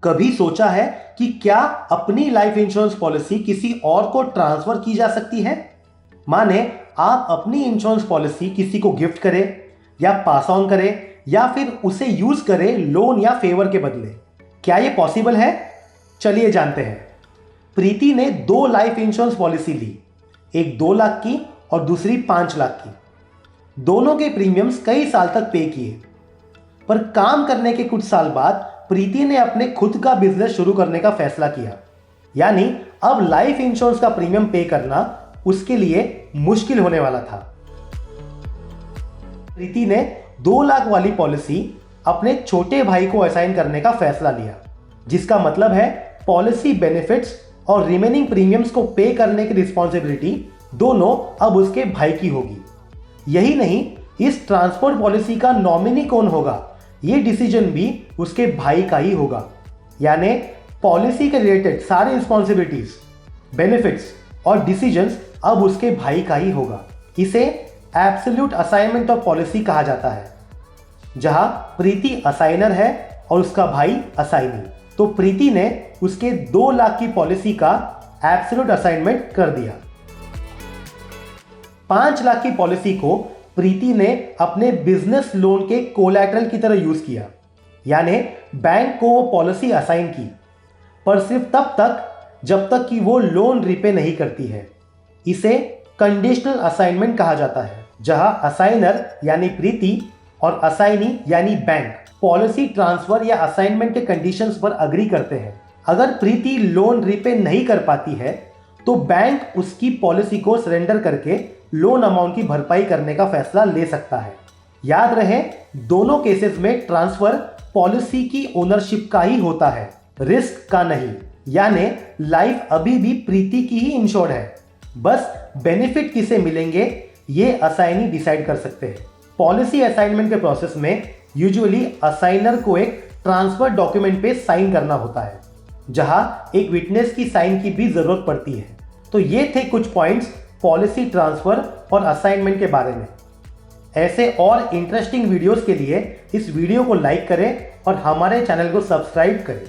कभी सोचा है कि क्या अपनी लाइफ इंश्योरेंस पॉलिसी किसी और को ट्रांसफर की जा सकती है? माने आप अपनी इंश्योरेंस पॉलिसी किसी को गिफ्ट करें या पास ऑन करें या फिर उसे यूज करें लोन या फेवर के बदले। क्या यह पॉसिबल है? चलिए जानते हैं। प्रीति ने 2 लाइफ इंश्योरेंस पॉलिसी ली, एक 2 लाख की और दूसरी 5 लाख की। दोनों के प्रीमियम्स कई साल तक पे किए, पर काम करने के कुछ साल बाद प्रीति ने अपने खुद का बिजनेस शुरू करने का फैसला किया। यानी अब लाइफ इंश्योरेंस का प्रीमियम पे करना उसके लिए मुश्किल होने वाला था। प्रीति ने 2 लाख वाली पॉलिसी अपने छोटे भाई को असाइन करने का फैसला लिया, जिसका मतलब है पॉलिसी बेनिफिट्स और रिमेनिंग प्रीमियम्स को पे करने की रिस्पॉन्सिबिलिटी दोनों अब उसके भाई की होगी। यही नहीं, इस ट्रांसपोर्ट पॉलिसी का नॉमिनी कौन होगा, यह डिसीजन भी उसके भाई का ही होगा। यानी पॉलिसी के रिलेटेड सारी रिस्पॉन्सिबिलिटीज, बेनिफिट्स और डिसीजंस अब उसके भाई का ही होगा। इसे एब्सोल्यूट असाइनमेंट ऑफ पॉलिसी कहा जाता है, जहां प्रीति असाइनर है और उसका भाई असाइनी। तो प्रीति ने उसके 2 लाख की पॉलिसी का एब्सोल्यूट असाइनमेंट कर दिया। 5 लाख की पॉलिसी को प्रीति ने अपने बिजनेस लोन के कोलैटरल की तरह यूज किया। यानी बैंक को वो पॉलिसी असाइन की, पर सिर्फ तब तक जब तक कि वो लोन रिपे नहीं करती है। इसे कंडीशनल असाइनमेंट कहा जाता है, जहां असाइनर यानी प्रीति और असाइनी यानी बैंक पॉलिसी ट्रांसफर या असाइनमेंट के कंडीशंस पर अग्री करते हैं। अगर प्रीति लोन रिपे नहीं कर पाती है तो बैंक उसकी पॉलिसी को सरेंडर करके लोन अमाउंट की भरपाई करने का फैसला ले सकता है। याद रहे, दोनों केसेस में ट्रांसफर पॉलिसी की ओनरशिप का ही होता है, रिस्क का नहीं। यानी लाइफ अभी भी प्रीति की ही इंश्योर्ड है, बस बेनिफिट किसे मिलेंगे ये असाइनी डिसाइड कर सकते हैं। पॉलिसी असाइनमेंट के प्रोसेस में यूजुअली असाइनर को एक ट्रांसफर डॉक्यूमेंट पे साइन करना होता है, जहां एक विटनेस की साइन की भी जरूरत पड़ती है। तो ये थे कुछ पॉइंट्स पॉलिसी ट्रांसफर और असाइनमेंट के बारे में। ऐसे और इंटरेस्टिंग वीडियोस के लिए इस वीडियो को लाइक करें और हमारे चैनल को सब्सक्राइब करें।